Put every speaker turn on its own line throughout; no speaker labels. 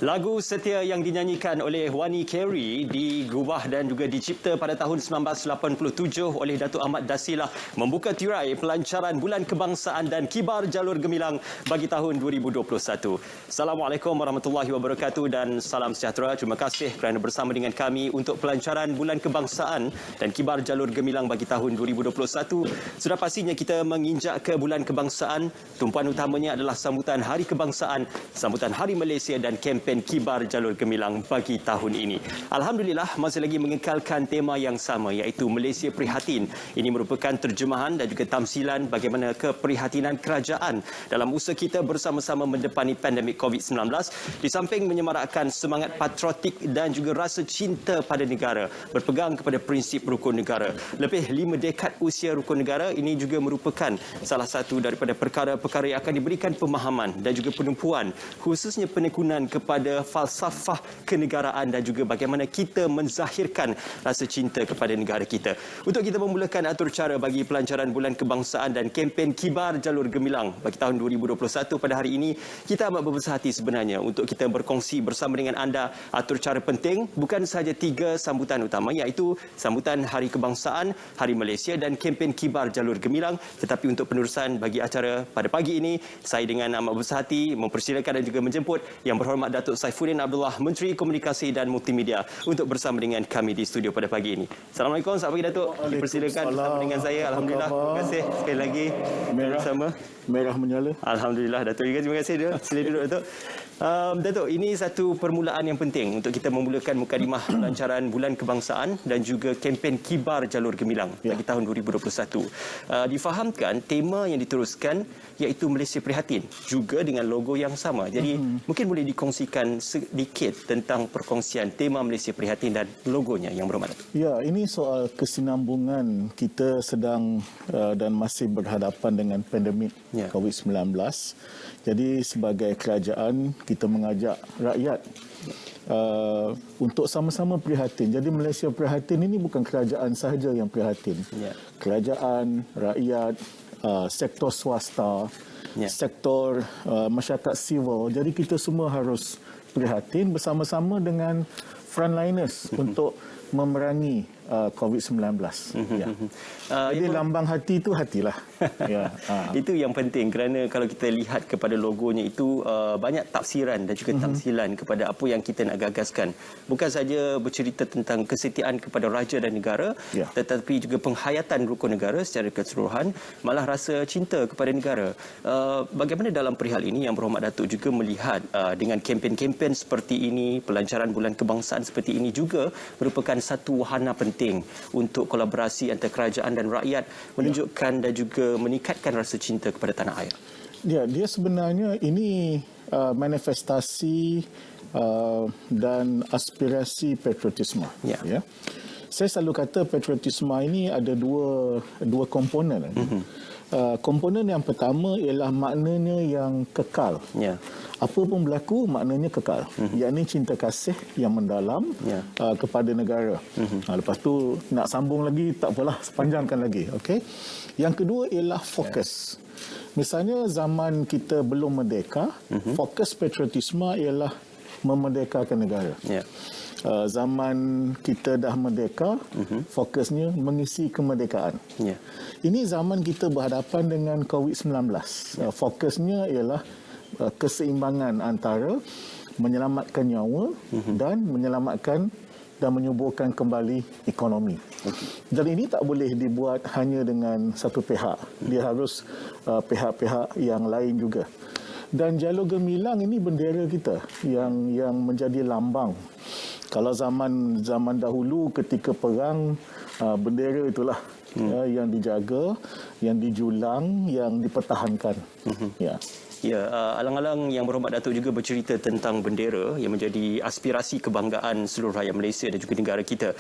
Lagu Setia yang dinyanyikan oleh Wani Carey digubah dan juga dicipta pada tahun 1987 oleh Datuk Ahmad Dasilah membuka tirai pelancaran Bulan Kebangsaan dan Kibar Jalur Gemilang bagi tahun 2021. Assalamualaikum warahmatullahi wabarakatuh dan salam sejahtera. Terima kasih kerana bersama dengan kami untuk pelancaran Bulan Kebangsaan dan Kibar Jalur Gemilang bagi tahun 2021. Sudah pastinya kita menginjak ke Bulan Kebangsaan. Tumpuan utamanya adalah sambutan Hari Kebangsaan, sambutan Hari Malaysia dan kempen Kibar Jalur Gemilang bagi tahun ini. Alhamdulillah masih lagi mengekalkan tema yang sama iaitu Malaysia Prihatin. Ini merupakan terjemahan dan juga tamsilan bagaimana keprihatinan kerajaan dalam usaha kita bersama-sama mendepani pandemik COVID-19 di samping menyemarakkan semangat patriotik dan juga rasa cinta pada negara berpegang kepada prinsip rukun negara. Lebih 5 dekad usia rukun negara ini juga merupakan salah satu daripada perkara-perkara yang akan diberikan pemahaman dan juga penumpuan khususnya penekunan kepada falsafah kenegaraan dan juga bagaimana kita menzahirkan rasa cinta kepada negara kita. Untuk kita memulakan atur cara bagi pelancaran Bulan Kebangsaan dan kempen Kibar Jalur Gemilang bagi tahun 2021 pada hari ini, kita amat berbesar hati sebenarnya untuk kita berkongsi bersama dengan anda atur cara penting bukan sahaja 3 sambutan utama iaitu sambutan Hari Kebangsaan, Hari Malaysia dan kempen Kibar Jalur Gemilang, tetapi untuk penerusan bagi acara pada pagi ini saya dengan amat berbesar hati mempersilakan dan juga menjemput Yang Berhormat Datuk Saifuddin Abdullah, Menteri Komunikasi dan Multimedia untuk bersama dengan kami di studio pada pagi ini. Assalamualaikum, selamat pagi Datuk. Dipersilakan bersama dengan saya. Alhamdulillah. Terima kasih sekali lagi bersama.
Merah menyala.
Alhamdulillah Datuk juga terima kasih. Sila duduk Datuk. Datuk, ini satu permulaan yang penting untuk kita memulakan mukadimah pelancaran Bulan Kebangsaan dan juga kempen Kibar Jalur Gemilang bagi tahun 2021. Difahamkan tema yang diteruskan iaitu Malaysia Prihatin juga dengan logo yang sama. Jadi mungkin boleh dikongsikan sedikit tentang perkongsian tema Malaysia Prihatin dan logonya Yang Berhormat Datuk.
Ya, ini soal kesinambungan kita sedang dan masih berhadapan dengan pandemik COVID-19. Jadi sebagai kerajaan kita mengajak rakyat untuk sama-sama prihatin. Jadi Malaysia Prihatin ini bukan kerajaan sahaja yang prihatin. Kerajaan, rakyat, sektor swasta, sektor masyarakat sivil. Jadi kita semua harus prihatin bersama-sama dengan frontliners untuk memerangi COVID-19. Jadi lambang hati itu hatilah.
Itu yang penting kerana kalau kita lihat kepada logonya itu banyak tafsiran dan juga tamsilan kepada apa yang kita nak gagaskan. Bukan saja bercerita tentang kesetiaan kepada raja dan negara, tetapi juga penghayatan rukun negara secara keseluruhan, malah rasa cinta kepada negara. Bagaimana dalam perihal ini Yang Berhormat Datuk juga melihat dengan kempen-kempen seperti ini, pelancaran Bulan Kebangsaan seperti ini juga merupakan satu wahana penting untuk kolaborasi antara kerajaan dan rakyat menunjukkan dan juga meningkatkan rasa cinta kepada tanah air.
Ya, dia sebenarnya ini manifestasi dan aspirasi patriotisme. Ya. Saya selalu kata patriotisme ini ada dua komponen. Komponen yang pertama ialah maknanya yang kekal. Apa pun berlaku maknanya kekal. Yakni cinta kasih yang mendalam kepada negara. Lepas tu nak sambung lagi tak apalah, sepanjangkan lagi. Okey. Yang kedua ialah fokus. Misalnya zaman kita belum merdeka, fokus patriotisme ialah memerdekakan negara. Zaman kita dah merdeka, fokusnya mengisi kemerdekaan. Ini zaman kita berhadapan dengan COVID-19. Fokusnya ialah keseimbangan antara menyelamatkan nyawa dan menyelamatkan dan menyuburkan kembali ekonomi. Dan ini tak boleh dibuat hanya dengan satu pihak. Dia harus pihak-pihak yang lain juga. Dan Jalur Gemilang ini bendera kita yang menjadi lambang. Kalau zaman dahulu ketika perang, bendera itulah yang dijaga, yang dijulang, yang dipertahankan.
Alang-alang Yang Berhormat Datuk juga bercerita tentang bendera yang menjadi aspirasi kebanggaan seluruh rakyat Malaysia dan juga negara kita.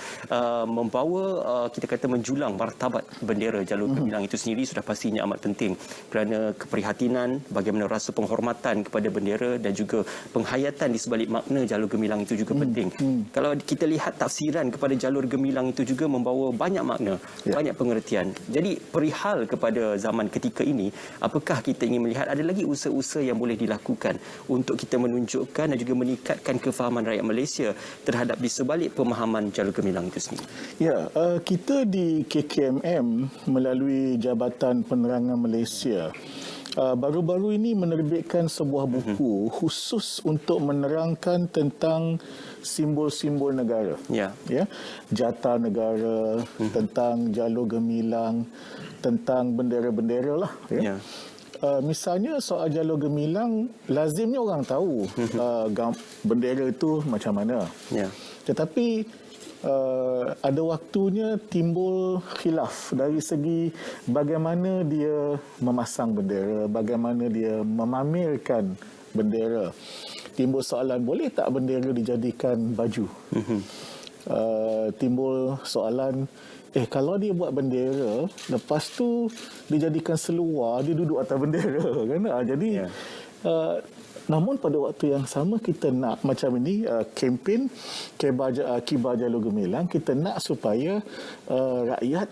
Membawa, kita kata menjulang martabat bendera Jalur Gemilang itu sendiri sudah pastinya amat penting kerana keprihatinan, bagaimana rasa penghormatan kepada bendera dan juga penghayatan di sebalik makna Jalur Gemilang itu juga penting. Kalau kita lihat tafsiran kepada Jalur Gemilang itu juga membawa banyak makna, banyak pengertian. Jadi perihal kepada zaman ketika ini, apakah kita ingin melihat ada lagi usaha-usaha yang boleh dilakukan untuk kita menunjukkan dan juga meningkatkan kefahaman rakyat Malaysia terhadap di sebalik pemahaman jalur gemilang itu sendiri?
Ya, kita di KKMM melalui Jabatan Penerangan Malaysia baru-baru ini menerbitkan sebuah buku khusus untuk menerangkan tentang simbol-simbol negara. Ya, jata negara, tentang jalur gemilang, tentang bendera-bendera lah. Misalnya soal jalur gemilang, lazimnya orang tahu bendera itu macam mana. Tetapi ada waktunya timbul khilaf dari segi bagaimana dia memasang bendera, bagaimana dia memamerkan bendera. Timbul soalan, boleh tak bendera dijadikan baju? Timbul soalan, kalau dia buat bendera, lepas tu dijadikan seluar, dia duduk atas bendera kan? Jadi namun pada waktu yang sama kita nak macam ini kempen Kibar Jalur Gemilang, kita nak supaya rakyat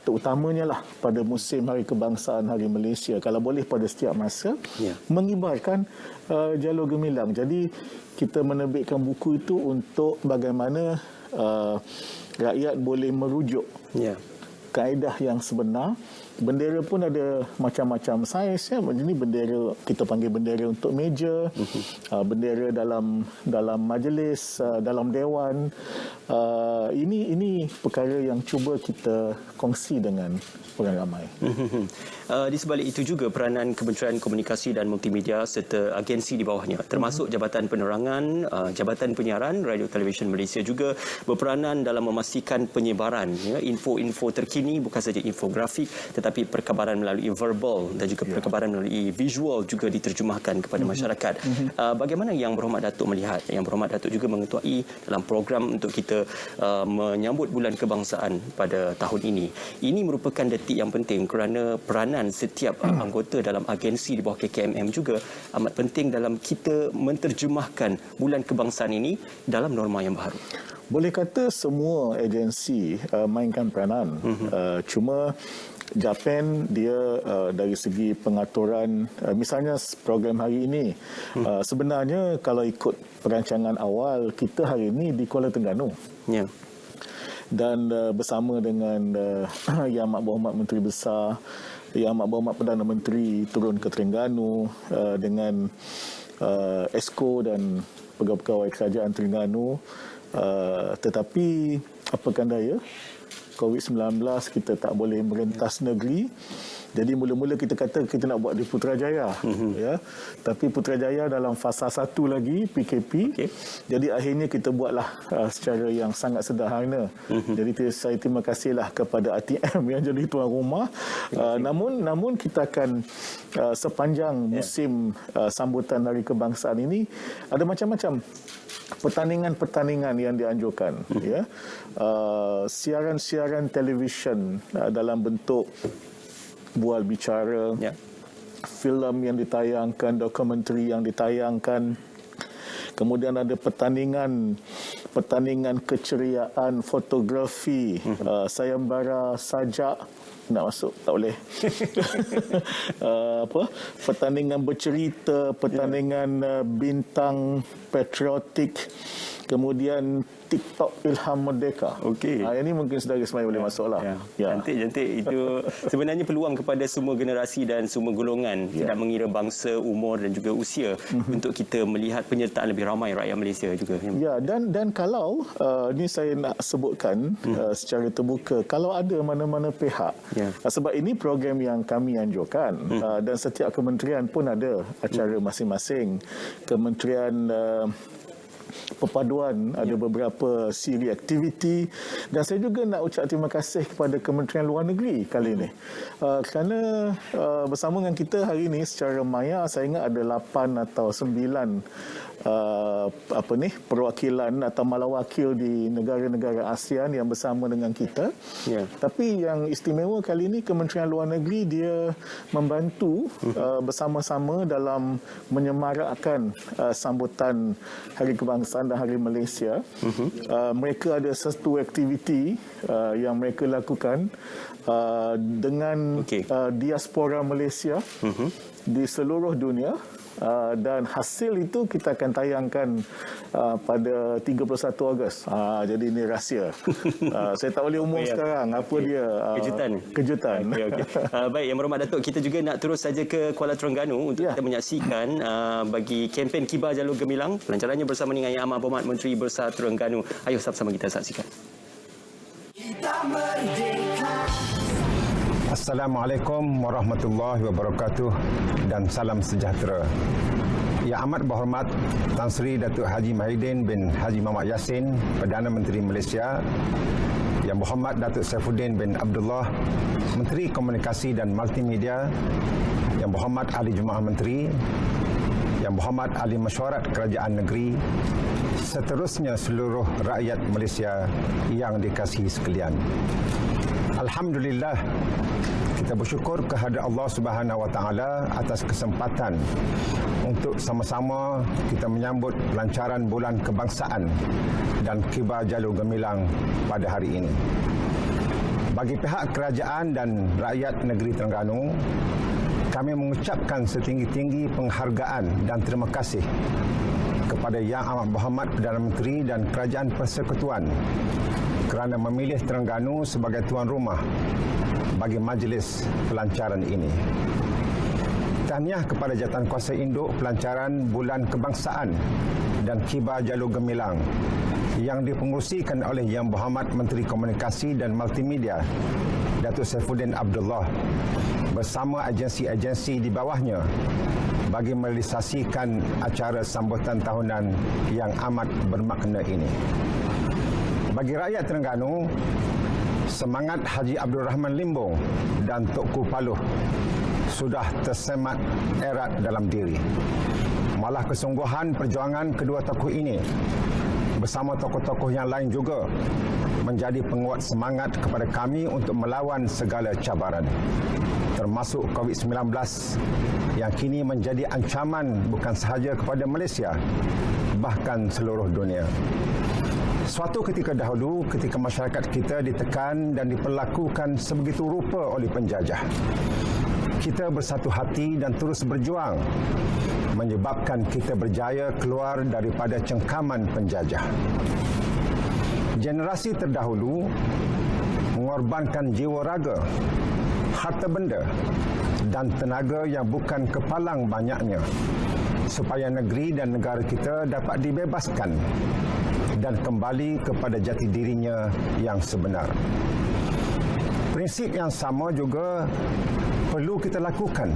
terutamanya lah pada musim Hari Kebangsaan Hari Malaysia, kalau boleh pada setiap masa mengibarkan jalur gemilang. Jadi kita menerbitkan buku itu untuk bagaimana rakyat boleh merujuk kaedah yang sebenar. Bendera pun ada macam-macam saiz. Ini bendera, kita panggil bendera untuk meja, bendera dalam majlis, dalam dewan. Ini perkara yang cuba kita kongsi dengan orang ramai.
Di sebalik itu juga peranan Kementerian Komunikasi dan Multimedia serta agensi di bawahnya, termasuk Jabatan Penerangan, Jabatan Penyiaran Radio Televisyen Malaysia juga berperanan dalam memastikan penyebaran info-info terkini, bukan saja infografik tetapi perkabaran melalui verbal dan juga perkabaran melalui visual juga diterjemahkan kepada masyarakat. Bagaimana Yang Berhormat Datuk melihat? Yang Berhormat Datuk juga mengetuai dalam program untuk kita menyambut Bulan Kebangsaan pada tahun ini. Ini merupakan detik yang penting kerana peranan setiap anggota dalam agensi di bawah KKMM juga amat penting dalam kita menterjemahkan Bulan Kebangsaan ini dalam norma yang baru.
Boleh kata semua agensi mainkan peranan. Cuma Japan dia dari segi pengaturan, misalnya program hari ini, sebenarnya kalau ikut perancangan awal kita hari ini di Kuala Terengganu. Dan bersama dengan Yang Amat Berhormat Menteri Besar, Yang Amat Berhormat Perdana Menteri turun ke Terengganu dengan Esko dan pegawai-pegawai kerajaan Terengganu. Tetapi apakan daya, COVID-19 kita tak boleh merentas negeri. Jadi mula-mula kita kata kita nak buat di Putrajaya, tapi Putrajaya dalam fasa 1 lagi PKP. Jadi akhirnya kita buatlah secara yang sangat sederhana. Jadi saya terima kasihlah kepada ATM yang jadi tuan rumah. Namun kita akan sepanjang musim sambutan Hari Kebangsaan ini ada macam-macam pertandingan-pertandingan yang dianjurkan, siaran-siaran televisyen dalam bentuk bual bicara, filem yang ditayangkan, dokumentari yang ditayangkan. Kemudian ada pertandingan keceriaan, fotografi, sayembara sajak. Nak masuk tak boleh. Pertandingan bercerita, pertandingan bintang patriotik, kemudian TikTok Ilham Merdeka. Ini mungkin saudara semai boleh masuklah.
Cantik. Itu sebenarnya peluang kepada semua generasi dan semua golongan, tidak mengira bangsa, umur dan juga usia, untuk kita melihat penyertaan lebih ramai rakyat Malaysia juga.
Dan kalau ini saya nak sebutkan secara terbuka, kalau ada mana-mana pihak, sebab ini program yang kami anjurkan, dan setiap kementerian pun ada acara masing-masing. Kementerian Perpaduan ada beberapa siri aktiviti, dan saya juga nak ucap terima kasih kepada Kementerian Luar Negeri kali ini, kerana bersama dengan kita hari ini secara maya, saya ingat ada 8 atau 9 perwakilan atau malawakil di negara-negara ASEAN yang bersama dengan kita. Tapi yang istimewa kali ini Kementerian Luar Negeri dia membantu bersama-sama dalam menyemarakkan sambutan Hari Kebangsaan dan Hari Malaysia. Mereka ada satu aktiviti yang mereka lakukan dengan diaspora Malaysia di seluruh dunia. Dan hasil itu kita akan tayangkan pada 31 Ogos. Jadi ini rahsia. Saya tak boleh umum sekarang apa dia. Kejutan.
Okay. Baik, Yang Berhormat Datuk, kita juga nak terus saja ke Kuala Terengganu untuk kita menyaksikan bagi kempen Kibar Jalur Gemilang. Pelancarannya bersama dengan Yang Amat Berhormat Menteri Besar Terengganu. Ayo sama-sama kita saksikan. Kita merdeka.
Assalamualaikum warahmatullahi wabarakatuh dan salam sejahtera. Yang Amat Berhormat Tan Sri Datuk Haji Mahidin bin Haji Muhammad Yassin, Perdana Menteri Malaysia, Yang Berhormat Datuk Saifuddin bin Abdullah, Menteri Komunikasi dan Multimedia, Yang Berhormat Ahli Jemaah Menteri, Yang Berhormat Ahli Mesyuarat Kerajaan Negeri, seterusnya seluruh rakyat Malaysia yang dikasihi sekalian. Alhamdulillah, kita bersyukur kehadrat Allah Subhanahu Wa Taala atas kesempatan untuk sama-sama kita menyambut pelancaran Bulan Kebangsaan dan Kibar Jalur Gemilang pada hari ini. Bagi pihak kerajaan dan rakyat negeri Terengganu, kami mengucapkan setinggi-tinggi penghargaan dan terima kasih kepada Yang Amat Berhormat Perdana Menteri dan Kerajaan Persekutuan kerana memilih Terengganu sebagai tuan rumah bagi majlis pelancaran ini. Tahniah kepada Jawatankuasa Induk Pelancaran Bulan Kebangsaan dan Kibar Jalur Gemilang yang dipengerusikan oleh Yang Berhormat Menteri Komunikasi dan Multimedia Datuk Saifuddin Abdullah bersama agensi-agensi di bawahnya bagi merealisasikan acara sambutan tahunan yang amat bermakna ini. Bagi rakyat Terengganu, semangat Haji Abdul Rahman Limbong dan Tunku Paluh sudah tersemat erat dalam diri. Malah kesungguhan perjuangan kedua tokoh ini bersama tokoh-tokoh yang lain juga menjadi penguat semangat kepada kami untuk melawan segala cabaran, termasuk COVID-19 yang kini menjadi ancaman bukan sahaja kepada Malaysia, bahkan seluruh dunia. Suatu ketika dahulu, ketika masyarakat kita ditekan dan diperlakukan sebegitu rupa oleh penjajah, kita bersatu hati dan terus berjuang, menyebabkan kita berjaya keluar daripada cengkaman penjajah. Generasi terdahulu mengorbankan jiwa raga, harta benda dan tenaga yang bukan kepalang banyaknya supaya negeri dan negara kita dapat dibebaskan dan kembali kepada jati dirinya yang sebenar. Prinsip yang sama juga perlu kita lakukan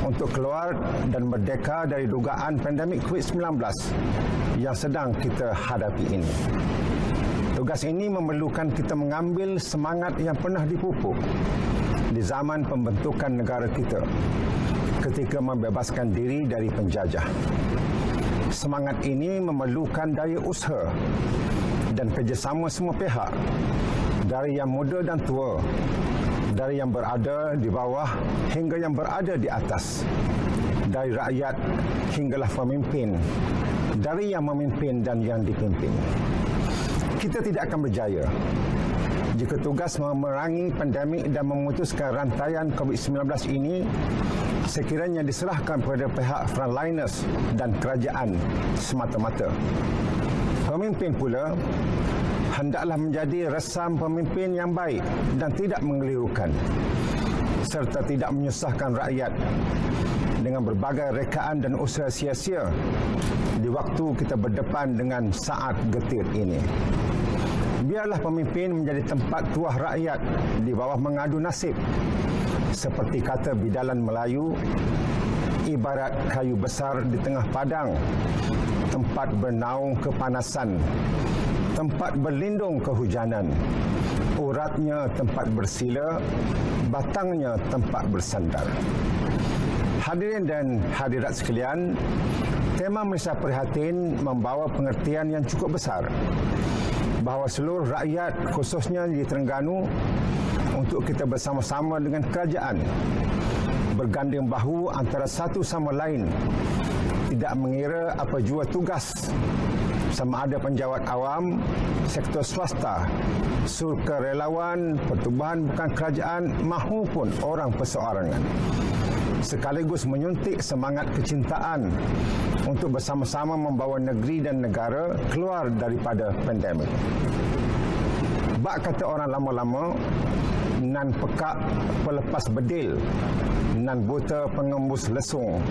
untuk keluar dan merdeka dari dugaan pandemik COVID-19 yang sedang kita hadapi ini. Tugas ini memerlukan kita mengambil semangat yang pernah dipupuk di zaman pembentukan negara kita ketika membebaskan diri dari penjajah. Semangat ini memerlukan daya usaha dan kerjasama semua pihak, dari yang muda dan tua, dari yang berada di bawah hingga yang berada di atas, dari rakyat hinggalah pemimpin, dari yang memimpin dan yang dipimpin. Kita tidak akan berjaya jika tugas memerangi pandemik dan memutuskan rantaian COVID-19 ini sekiranya diserahkan kepada pihak frontliners dan kerajaan semata-mata. Pemimpin pula hendaklah menjadi resam pemimpin yang baik dan tidak mengelirukan, serta tidak menyusahkan rakyat dengan berbagai rekaan dan usaha sia-sia di waktu kita berdepan dengan saat getir ini. Biarlah pemimpin menjadi tempat tuah rakyat di bawah mengadu nasib. Seperti kata bidalan Melayu, ibarat kayu besar di tengah padang, tempat bernaung kepanasan, tempat berlindung kehujanan, uratnya tempat bersila, batangnya tempat bersandar. Hadirin dan hadirat sekalian, Tema Malaysia Prihatin membawa pengertian yang cukup besar bahawa seluruh rakyat, khususnya di Terengganu, untuk kita bersama-sama dengan kerajaan berganding bahu antara satu sama lain, tidak mengira apa jua tugas, sama ada penjawat awam, sektor swasta, sukarelawan, pertubuhan bukan kerajaan mahupun orang perseorangan, sekaligus menyuntik semangat kecintaan untuk bersama-sama membawa negeri dan negara keluar daripada pandemik. Bak kata orang lama-lama, nan pekak pelepas bedil, nan buta pengembus lesung,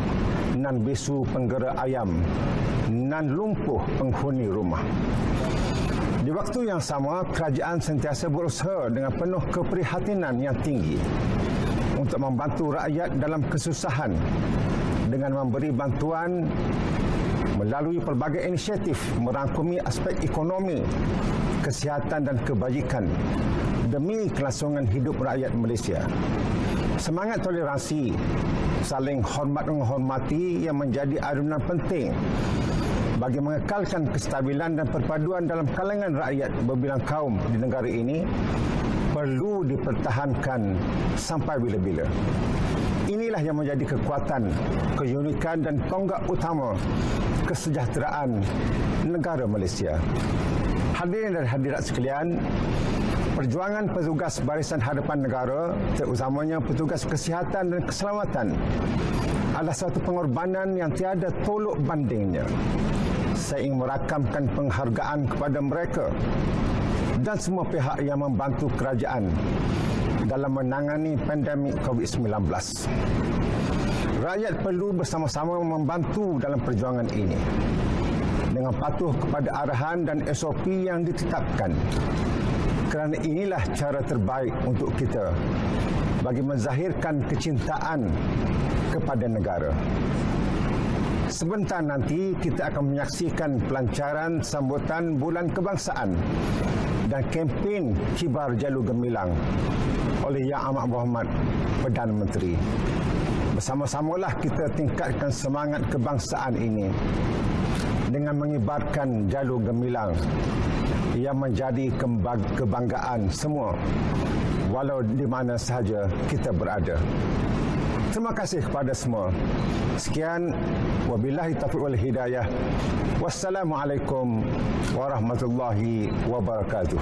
nan bisu penggera ayam, nan lumpuh penghuni rumah. Di waktu yang sama, kerajaan sentiasa berusaha dengan penuh keprihatinan yang tinggi untuk membantu rakyat dalam kesusahan dengan memberi bantuan melalui pelbagai inisiatif merangkumi aspek ekonomi, kesihatan dan kebajikan demi kelangsungan hidup rakyat Malaysia. Semangat toleransi, saling hormat menghormati yang menjadi adunan penting bagi mengekalkan kestabilan dan perpaduan dalam kalangan rakyat berbilang kaum di negara ini perlu dipertahankan sampai bila-bila. Inilah yang menjadi kekuatan, keunikan dan tonggak utama kesejahteraan negara Malaysia. Hadirin dan hadirat sekalian, perjuangan petugas Barisan Hadapan Negara, terutamanya petugas kesihatan dan keselamatan, adalah satu pengorbanan yang tiada tolok bandingnya. Saya ingin merakamkan penghargaan kepada mereka dan semua pihak yang membantu kerajaan dalam menangani pandemik COVID-19. Rakyat perlu bersama-sama membantu dalam perjuangan ini dengan patuh kepada arahan dan SOP yang ditetapkan. Kerana inilah cara terbaik untuk kita bagi menzahirkan kecintaan kepada negara. Sebentar nanti kita akan menyaksikan pelancaran sambutan Bulan Kebangsaan dan kempen Kibar Jalur Gemilang oleh Yang Amat Berhormat Perdana Menteri. Bersama-samalah kita tingkatkan semangat kebangsaan ini dengan mengibarkan jalur gemilang yang menjadi kebanggaan semua walau di mana sahaja kita berada. Terima kasih kepada semua. Sekian, wabillahi taufiq wal hidayah. Wassalamualaikum warahmatullahi wabarakatuh.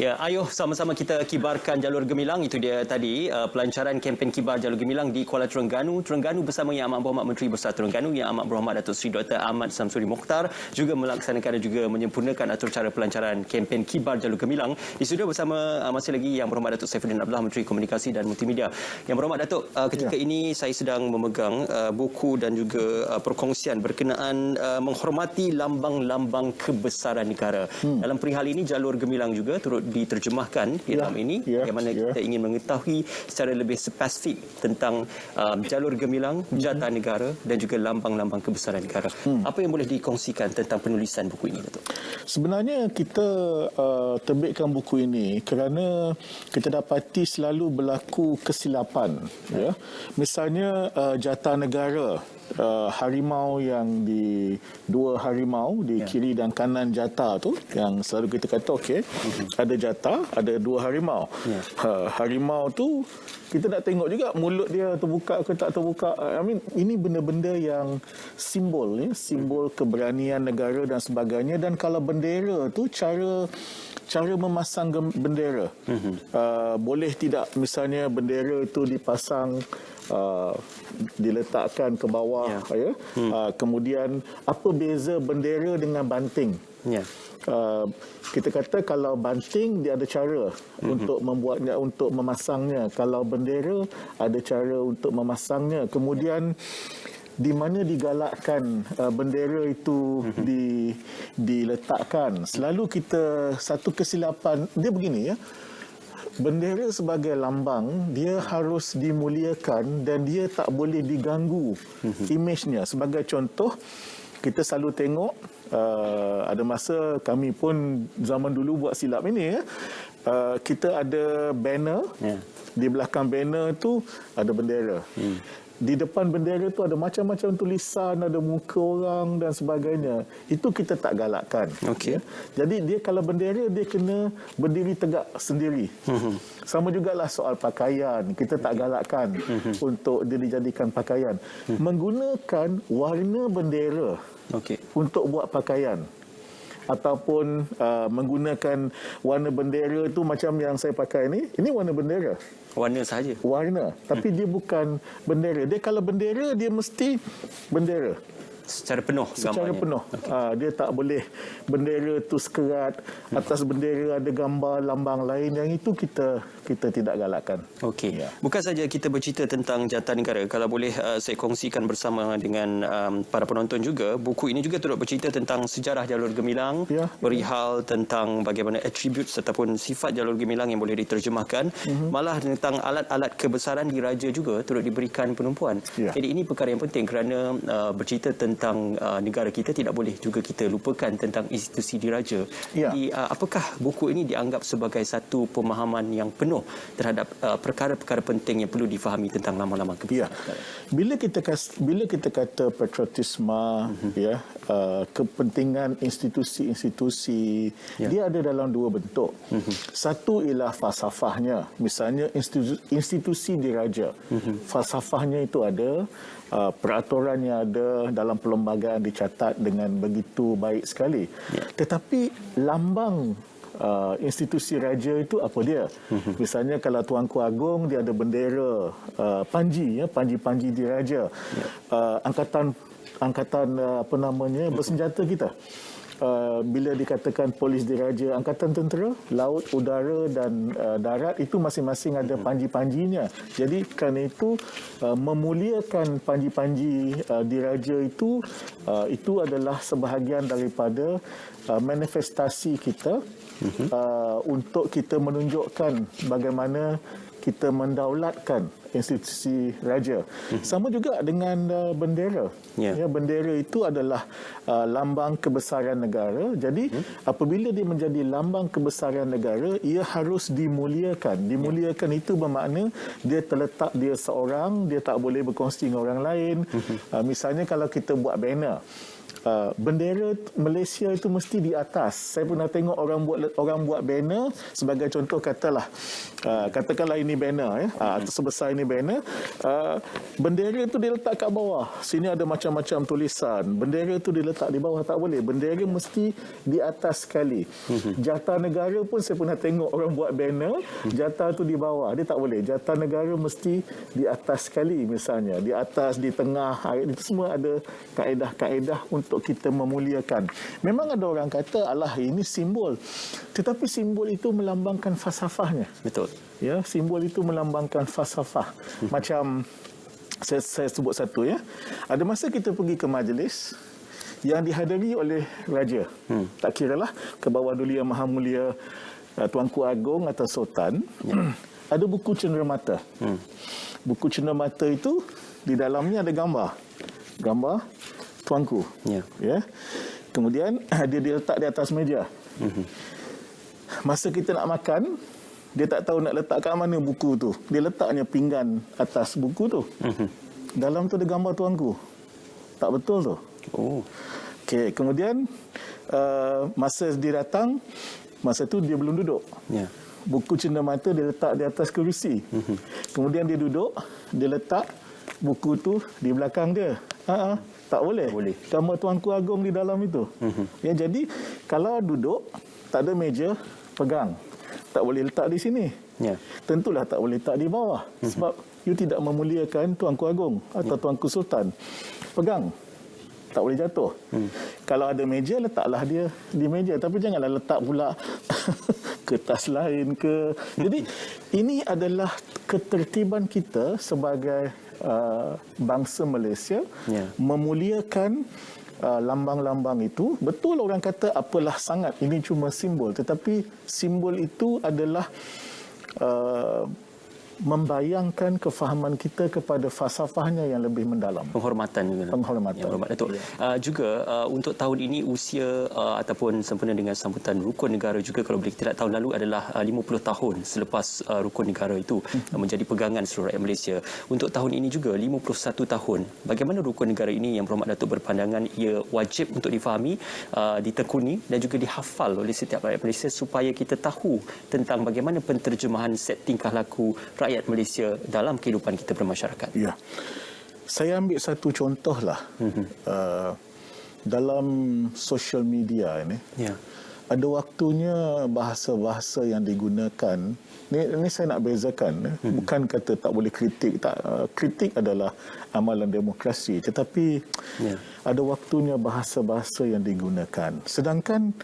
Ya, ayuh sama-sama kita kibarkan jalur gemilang. Itu dia tadi pelancaran kempen kibar jalur gemilang di Kuala Terengganu. Terengganu bersama Yang Amat Berhormat Menteri Besar Terengganu, Yang Amat Berhormat Datuk Seri Dr. Ahmad Samsuri Mokhtar juga melaksanakan dan juga menyempurnakan atur cara pelancaran kempen kibar jalur gemilang. Di studio bersama masih lagi Yang Berhormat Datuk Saifuddin Abdullah, Menteri Komunikasi dan Multimedia. Yang Berhormat Datuk, ketika ini saya sedang memegang buku dan juga perkongsian berkenaan menghormati lambang-lambang kebesaran negara. Dalam perihal ini, jalur gemilang juga turut diterjemahkan di dalam ini, bagaimana kita ingin mengetahui secara lebih spesifik tentang jalur gemilang, jata negara dan juga lambang-lambang kebesaran negara. Apa yang boleh dikongsikan tentang penulisan buku ini, Datuk?
Sebenarnya kita terbitkan buku ini kerana kita dapati selalu berlaku kesilapan. Ya. Misalnya jata negara, harimau yang di dua harimau di kiri dan kanan jata tu yang selalu kita kata okey, ada jata, ada dua harimau. Harimau tu kita nak tengok juga mulut dia terbuka ke tak terbuka. Ini benda-benda yang simbol, ya, simbol keberanian negara dan sebagainya. Dan kalau bendera tu cara memasang bendera, boleh tidak misalnya bendera itu dipasang diletakkan ke bawah, ya. Kemudian apa beza bendera dengan banting? Kita kata kalau banting dia ada cara untuk membuatnya, untuk memasangnya. Kalau bendera ada cara untuk memasangnya. Kemudian di mana digalakkan bendera itu diletakkan. Selalu kita satu kesilapan dia begini, ya. Bendera sebagai lambang dia harus dimuliakan dan dia tak boleh diganggu imejnya. Sebagai contoh, kita selalu tengok ada masa kami pun zaman dulu buat silap ini, ya. kita ada banner. Di belakang banner tu ada bendera. Di depan bendera tu ada macam-macam tulisan, ada muka orang dan sebagainya. Itu kita tak galakkan.
Okey.
Jadi dia kalau bendera dia kena berdiri tegak sendiri. Sama jugalah soal pakaian. Kita tak galakkan untuk dia dijadikan pakaian. Menggunakan warna bendera untuk buat pakaian. Ataupun menggunakan warna bendera tu macam yang saya pakai ni. Ini warna bendera.
Warna sahaja?
Warna. Tapi dia bukan bendera. Dia kalau bendera, dia mesti bendera.
Secara penuh gambarnya?
Secara penuh. Dia tak boleh bendera tu sekerat. Atas bendera ada gambar lambang lain. Yang itu kita tidak galakkan.
Okey. Bukan saja kita bercerita tentang jawatan negara. Kalau boleh saya kongsikan bersama dengan para penonton juga. Buku ini juga turut bercerita tentang sejarah jalur gemilang. Perihal tentang bagaimana atribut ataupun sifat jalur gemilang yang boleh diterjemahkan. Malah tentang alat-alat kebesaran diraja juga turut diberikan penumpuan. Jadi ini perkara yang penting kerana bercerita tentang negara kita, tidak boleh juga kita lupakan tentang institusi diraja. Jadi apakah buku ini dianggap sebagai satu pemahaman yang penuh terhadap perkara-perkara penting yang perlu difahami tentang lambang-lambang kebesaran?
Bila kita kata patriotisme, kepentingan institusi-institusi, dia ada dalam dua bentuk. Satu ialah falsafahnya. Misalnya institusi diraja. Falsafahnya itu ada, peraturannya ada, dalam perlembagaan dicatat dengan begitu baik sekali. Tetapi lambang institusi raja itu apa dia? Misalnya kalau Tuanku Agong, dia ada bendera panji, panji-panji diraja. Angkatan bersenjata kita. Bila dikatakan polis diraja, angkatan tentera, laut, udara dan darat, itu masing-masing ada panji-panjinya. Jadi kerana itu memuliakan panji-panji diraja itu adalah sebahagian daripada manifestasi kita untuk kita menunjukkan bagaimana kita mendaulatkan institusi raja. Sama juga dengan bendera. Bendera itu adalah lambang kebesaran negara. Jadi apabila dia menjadi lambang kebesaran negara, ia harus dimuliakan. Dimuliakan itu bermakna dia terletak dia seorang, dia tak boleh berkongsi dengan orang lain. Misalnya kalau kita buat banner, bendera Malaysia itu mesti di atas. Saya pernah tengok orang buat banner, sebagai contoh katakanlah ini banner atau sebesar ini banner, bendera itu diletak kat bawah. Sini ada macam-macam tulisan. Bendera itu diletak di bawah, tak boleh. Bendera mesti di atas sekali. Jata negara pun saya pernah tengok orang buat banner, jata itu di bawah. Dia tak boleh. Jata negara mesti di atas sekali misalnya. Di atas, di tengah, itu semua ada kaedah-kaedah untuk kita memuliakan. Memang ada orang kata, alah ini simbol. Tetapi simbol itu melambangkan falsafahnya.
Betul.
Simbol itu melambangkan falsafah. Macam saya sebut satu Ada masa kita pergi ke majlis yang dihadiri oleh raja. Tak kiralah ke bawah duli yang maha mulia Tuanku Agong atau Sultan. Ada buku cenderamata. Buku cenderamata itu di dalamnya ada gambar Tuanku. Kemudian dia diletak di atas meja. Masa kita nak makan, dia tak tahu nak letak kat mana buku tu. Dia letaknya pinggan atas buku tu. Dalam tu ada gambar Tuanku. Tak betul tu. Okey, kemudian masa dia datang, masa tu dia belum duduk. Buku cenderamata dia letak di atas kerusi. Kemudian dia duduk, dia letak buku tu di belakang dia. Tak boleh. Gambar Tuanku Agong di dalam itu. Jadi kalau duduk, tak ada meja, pegang. Tak boleh letak di sini. Tentulah tak boleh letak di bawah. Sebab you tidak memuliakan Tuanku Agong atau Tuanku Sultan. Pegang. Tak boleh jatuh. Kalau ada meja, letaklah dia di meja. Tapi janganlah letak pula kertas lain ke. Jadi ini adalah ketertiban kita sebagai bangsa Malaysia, memuliakan lambang-lambang itu. Betul orang kata apalah sangat, ini cuma simbol. Tetapi simbol itu adalah membayangkan kefahaman kita kepada falsafahnya yang lebih mendalam.
Penghormatan juga.
Penghormatan.
Ya, Datuk. Juga untuk tahun ini usia ataupun sempena dengan sambutan rukun negara juga, kalau boleh kita lihat tahun lalu adalah 50 tahun selepas rukun negara itu menjadi pegangan seluruh rakyat Malaysia. Untuk tahun ini juga 51 tahun. Bagaimana rukun negara ini yang Berhormat Datuk berpandangan ia wajib untuk difahami, ditekuni dan juga dihafal oleh setiap rakyat Malaysia supaya kita tahu tentang bagaimana penterjemahan set tingkah laku rakyat Malaysia dalam kehidupan kita bermasyarakat.
Ya. Saya ambil satu contohlah. Dalam social media ini, ada waktunya bahasa-bahasa yang digunakan. Ini saya nak bezakan. Bukan kata tak boleh kritik. Kritik adalah amalan demokrasi. Tetapi ada waktunya bahasa-bahasa yang digunakan. Sedangkan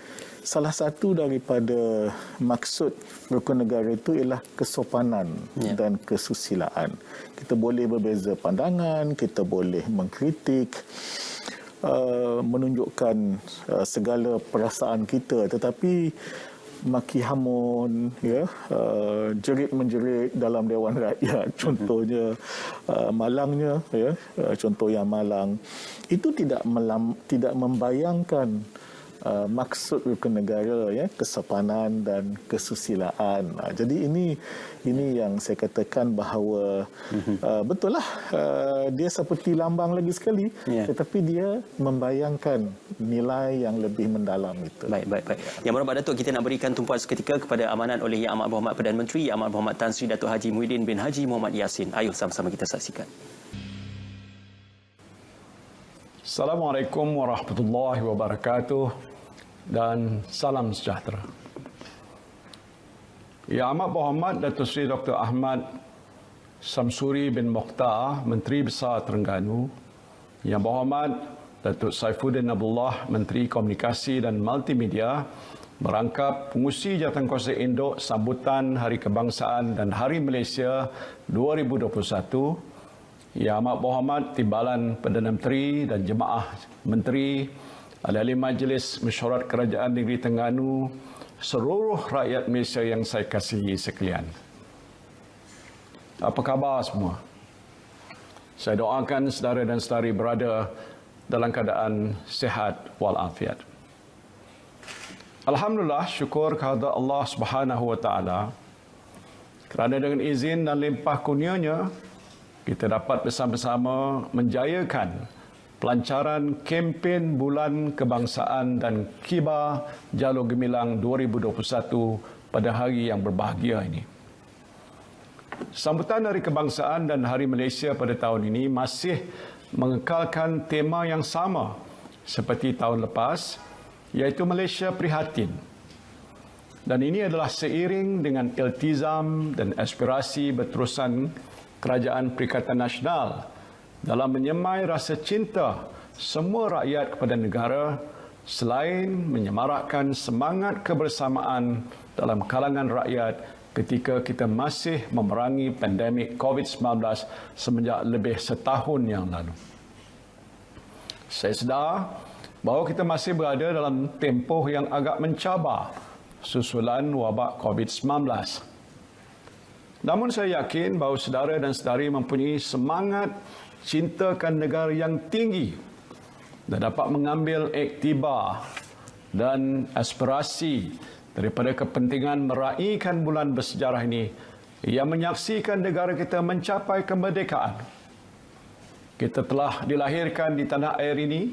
salah satu daripada maksud rukun negara itu ialah kesopanan dan kesusilaan. Kita boleh berbeza pandangan, kita boleh mengkritik, menunjukkan segala perasaan kita, tetapi maki hamun, jerit-menjerit dalam Dewan Rakyat, contohnya malangnya, contoh yang malang, itu tidak membayangkan maksud rukun negara, kesopanan dan kesusilaan. Jadi ini yang saya katakan bahawa betul lah, dia seperti lambang lagi sekali, tetapi dia membayangkan nilai yang lebih mendalam itu.
Baik. Yang Berhormat Datuk, kita nak berikan tumpuan seketika kepada amanat oleh Yang Amat Berhormat Perdana Menteri, Yang Amat Berhormat Tan Sri Datuk Haji Muhyiddin bin Haji Mohamad Yassin. Ayuh sama-sama kita saksikan.
Assalamualaikum warahmatullahi wabarakatuh dan salam sejahtera. Yang Amat Berhormat Datuk Seri Dr. Ahmad Samsuri bin Mokhtar, Menteri Besar Terengganu, Yang Berhormat Datuk Saifuddin Abdullah, Menteri Komunikasi dan Multimedia, merangkap pengusi Jawatankuasa Induk sambutan Hari Kebangsaan dan Hari Malaysia 2021, Yang Amat Berhormat Timbalan Perdana Menteri dan Jemaah Menteri, Ahli-Ahli Majlis Mesyuarat Kerajaan Negeri Terengganu, seluruh rakyat Malaysia yang saya kasihi sekalian. Apa khabar semua? Saya doakan saudara dan saudari berada dalam keadaan sihat walafiat. Alhamdulillah, syukur kehadrat Allah Subhanahu wa taala kerana dengan izin dan limpah kurnia-Nya kita dapat bersama-sama menjayakan pelancaran kempen Bulan Kebangsaan dan Kibar Jalur Gemilang 2021 pada hari yang berbahagia ini. Sambutan Hari Kebangsaan dan Hari Malaysia pada tahun ini masih mengekalkan tema yang sama seperti tahun lepas, iaitu Malaysia Prihatin. Dan ini adalah seiring dengan iltizam dan aspirasi berterusan Kerajaan Perikatan Nasional dalam menyemai rasa cinta semua rakyat kepada negara selain menyemarakkan semangat kebersamaan dalam kalangan rakyat ketika kita masih memerangi pandemik COVID-19 semenjak lebih setahun yang lalu. Saya sedar bahawa kita masih berada dalam tempoh yang agak mencabar susulan wabak COVID-19. Namun saya yakin bahawa saudara dan saudari mempunyai semangat cintakan negara yang tinggi dan dapat mengambil iktibar dan aspirasi daripada kepentingan meraihkan bulan bersejarah ini yang menyaksikan negara kita mencapai kemerdekaan. Kita telah dilahirkan di tanah air ini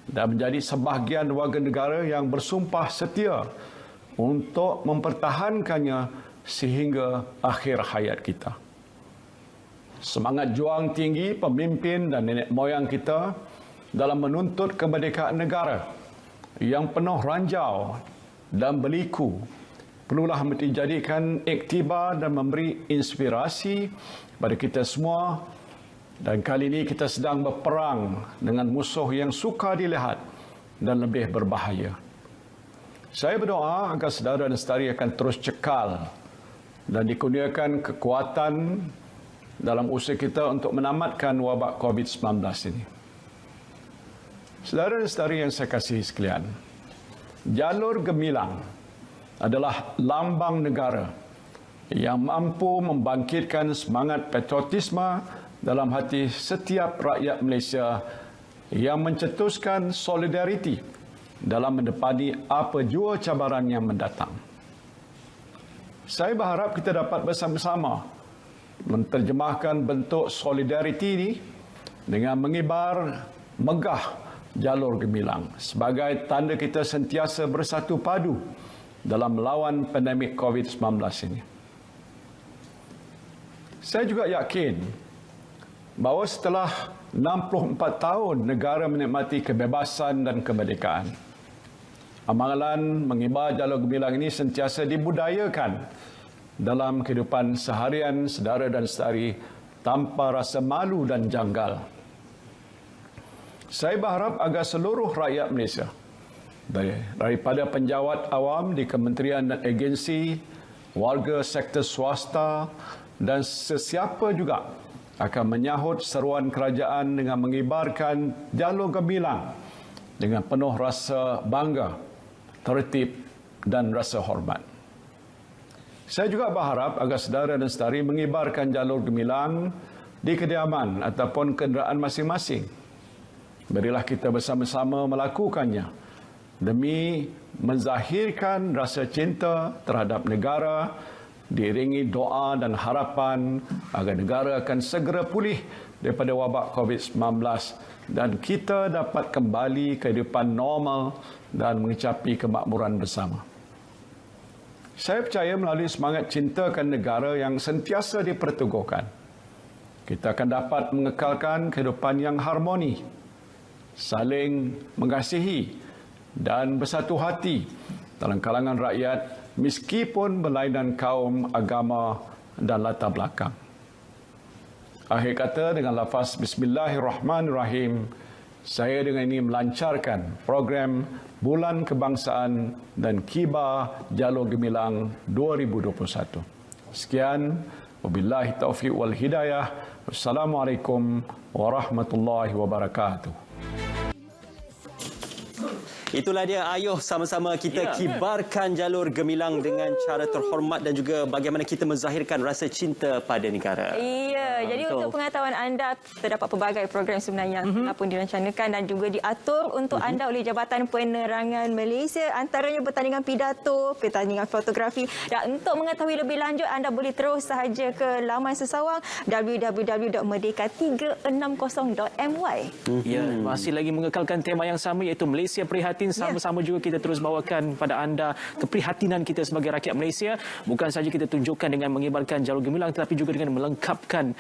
dan menjadi sebahagian warga negara yang bersumpah setia untuk mempertahankannya sehingga akhir hayat kita. Semangat juang tinggi pemimpin dan nenek moyang kita dalam menuntut kemerdekaan negara yang penuh ranjau dan berliku perlulah dijadikan iktibar dan memberi inspirasi pada kita semua. Dan kali ini kita sedang berperang dengan musuh yang sukar dilihat dan lebih berbahaya. Saya berdoa agar saudara dan saudari akan terus cekal dan dikurniakan kekuatan dalam usaha kita untuk menamatkan wabak COVID-19 ini. Saudara dan saudari yang saya kasihi sekalian, Jalur Gemilang adalah lambang negara yang mampu membangkitkan semangat patriotisme dalam hati setiap rakyat Malaysia yang mencetuskan solidariti dalam menepani apa jua cabaran yang mendatang. Saya berharap kita dapat bersama-sama menterjemahkan bentuk solidariti ini dengan mengibar megah jalur gemilang sebagai tanda kita sentiasa bersatu padu dalam melawan pandemik COVID-19 ini. Saya juga yakin bahawa setelah 64 tahun negara menikmati kebebasan dan kemerdekaan, amalan mengibar jalur gemilang ini sentiasa dibudayakan dalam kehidupan seharian saudara dan saudari tanpa rasa malu dan janggal. Saya berharap agar seluruh rakyat Malaysia, daripada penjawat awam di kementerian dan agensi, warga sektor swasta dan sesiapa juga akan menyahut seruan kerajaan dengan mengibarkan jalur gemilang dengan penuh rasa bangga, tertib dan rasa hormat. Saya juga berharap agar saudara dan saudari mengibarkan jalur gemilang di kediaman ataupun kenderaan masing-masing. Berilah kita bersama-sama melakukannya demi menzahirkan rasa cinta terhadap negara, diiringi doa dan harapan agar negara akan segera pulih daripada wabak COVID-19 dan kita dapat kembali ke kehidupan normal dan mencapai kemakmuran bersama. Saya percaya melalui semangat cintakan negara yang sentiasa diperteguhkan, kita akan dapat mengekalkan kehidupan yang harmoni, saling mengasihi dan bersatu hati dalam kalangan rakyat meskipun berlainan kaum, agama dan latar belakang. Akhir kata, dengan lafaz Bismillahirrahmanirrahim, saya dengan ini melancarkan program Bulan Kebangsaan dan Kibar Jalur Gemilang 2021. Sekian, wabillahi taufiq wal hidayah. Wassalamualaikum warahmatullahi wabarakatuh.
Itulah dia, ayuh sama-sama kita kibarkan jalur gemilang dengan cara terhormat dan juga bagaimana kita menzahirkan rasa cinta pada negara.
Ya, jadi untuk pengetahuan anda, terdapat pelbagai program sebenarnya yang pun direncanakan dan juga diatur untuk anda oleh Jabatan Penerangan Malaysia, antaranya pertandingan pidato, pertandingan fotografi. Dan untuk mengetahui lebih lanjut, anda boleh terus sahaja ke laman sesawang www.merdeka360.my.
Ya, masih lagi mengekalkan tema yang sama iaitu Malaysia Prihatin. Sama-sama juga kita terus bawakan pada anda keprihatinan kita sebagai rakyat Malaysia. Bukan saja kita tunjukkan dengan mengibarkan jalur gemilang, tetapi juga dengan melengkapkan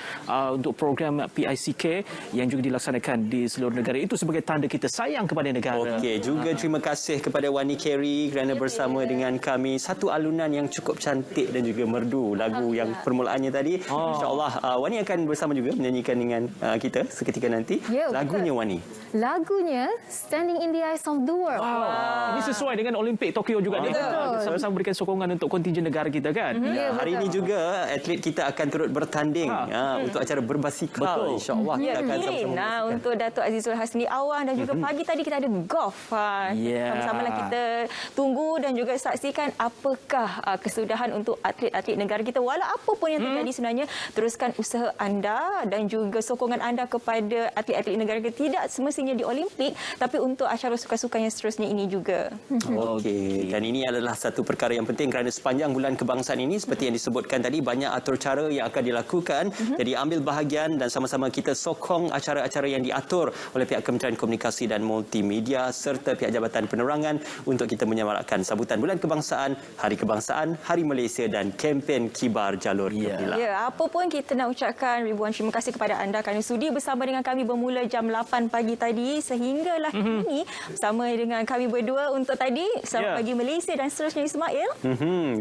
untuk program PICK yang juga dilaksanakan di seluruh negara. Itu sebagai tanda kita sayang kepada negara.
Okey, juga terima kasih kepada Wani Carey kerana bersama dengan kami. Satu alunan yang cukup cantik dan juga merdu lagu yang permulaannya tadi. InsyaAllah Wani akan bersama juga menyanyikan dengan kita seketika nanti. Lagunya Wani.
Lagunya Standing in the Eyes of the World.
Ini sesuai dengan Olimpik Tokyo juga ni. Sama-sama berikan sokongan untuk kontingen negara kita kan.
Hari ini juga atlet kita akan turut bertanding untuk acara berbasikal. InsyaAllah kita akan sama-sama.
Untuk Datuk Azizul Hasni Awang dan juga pagi tadi kita ada golf. Sama-sama lah kita tunggu dan juga saksikan apakah kesudahan untuk atlet-atlet negara kita. Walau apa pun yang terjadi sebenarnya, teruskan usaha anda dan juga sokongan anda kepada atlet-atlet negara kita. Tidak semestinya di Olimpik, tapi untuk acara sukan-sukan yang seterusnya ini juga.
Okey, dan ini adalah satu perkara yang penting kerana sepanjang bulan kebangsaan ini seperti yang disebutkan tadi, banyak atur cara yang akan dilakukan. Jadi ambil bahagian dan sama-sama kita sokong acara-acara yang diatur oleh pihak Kementerian Komunikasi dan Multimedia serta pihak Jabatan Penerangan untuk kita menyemarakkan sambutan bulan kebangsaan, Hari Kebangsaan, Hari Malaysia dan kempen Kibar Jalur Gemilang.
Ya, apa pun kita nak ucapkan ribuan terima kasih kepada anda kerana sudi bersama dengan kami bermula jam 8 pagi tadi sehinggalah ini bersama dengan kami berdua untuk tadi Selamat Pagi Malaysia dan seterusnya, Ismail.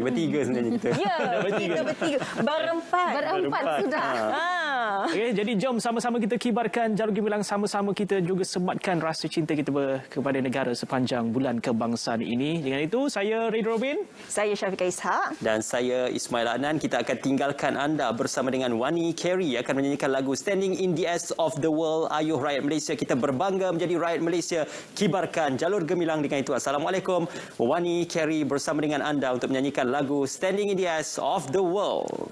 Bertiga sebenarnya kita.
Ya, kita bertiga. Berempat
sudah.
Okey, jadi jom sama-sama kita kibarkan Jalur Gemilang, sama-sama kita juga sematkan rasa cinta kita kepada negara sepanjang bulan kebangsaan ini. Dengan itu, saya Ray Robin.
Saya Syafiqah Ishak.
Dan saya Ismail Adnan. Kita akan tinggalkan anda bersama dengan Wani Carey akan menyanyikan lagu Standing in the Ash of the World. Ayuh rakyat Malaysia, kita berbangga menjadi rakyat Malaysia. Kibarkan Jalur Gemilang. Dengan itu, Assalamualaikum. Wani Carey bersama dengan anda untuk menyanyikan lagu Standing in the Ash of the World.